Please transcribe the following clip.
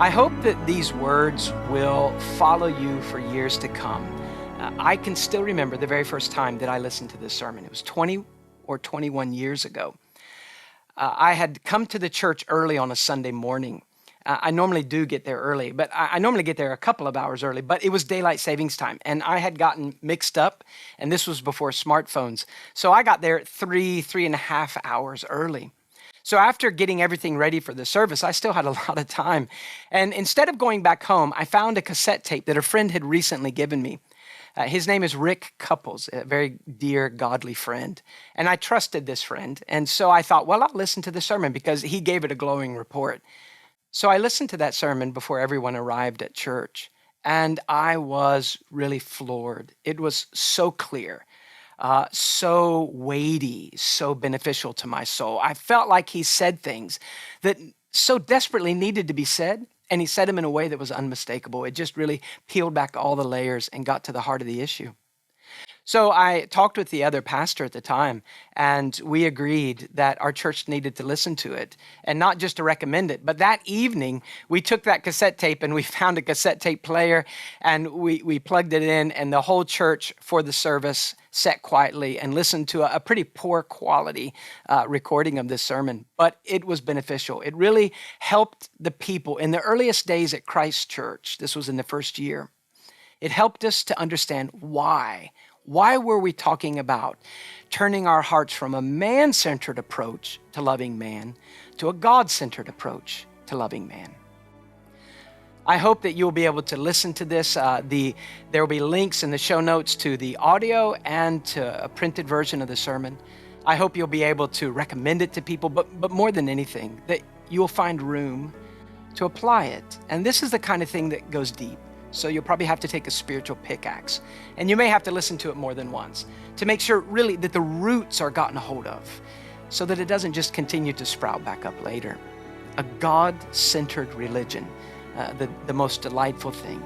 I hope that these words will follow you for years to come. I can still remember the very first time that I listened to this sermon. It was 20 or 21 years ago. I had come to the church early on a Sunday morning. I normally do get there early, but I normally get there a couple of hours early, but it was daylight savings time, and I had gotten mixed up, and this was before smartphones. So I got there 3.5 hours early. So after getting everything ready for the service, I still had a lot of time. And instead of going back home, I found a cassette tape that a friend had recently given me. His name is Rick Couples, a very dear, godly friend. And I trusted this friend. And so I thought, well, I'll listen to the sermon because he gave it a glowing report. So I listened to that sermon before everyone arrived at church. And I was really floored. It was so clear. So weighty, so beneficial to my soul. I felt like he said things that so desperately needed to be said, and he said them in a way that was unmistakable. It just really peeled back all the layers and got to the heart of the issue. So I talked with the other pastor at the time, and we agreed that our church needed to listen to it, and not just to recommend it, but that evening, we took that cassette tape and we found a cassette tape player, and we plugged it in, and the whole church for the service sat quietly and listened to a pretty poor quality recording of this sermon, but it was beneficial. It really helped the people in the earliest days at Christ Church. This was in the first year. It helped us to understand why. Why were we talking about turning our hearts from a man-centered approach to loving man to a God-centered approach to loving man? I hope that you'll be able to listen to this. There will be links in the show notes to the audio and to a printed version of the sermon. I hope you'll be able to recommend it to people, but more than anything, that you'll find room to apply it. And this is the kind of thing that goes deep. So you'll probably have to take a spiritual pickaxe. And you may have to listen to it more than once to make sure really that the roots are gotten a hold of so that it doesn't just continue to sprout back up later. A God-centered religion, the most delightful thing.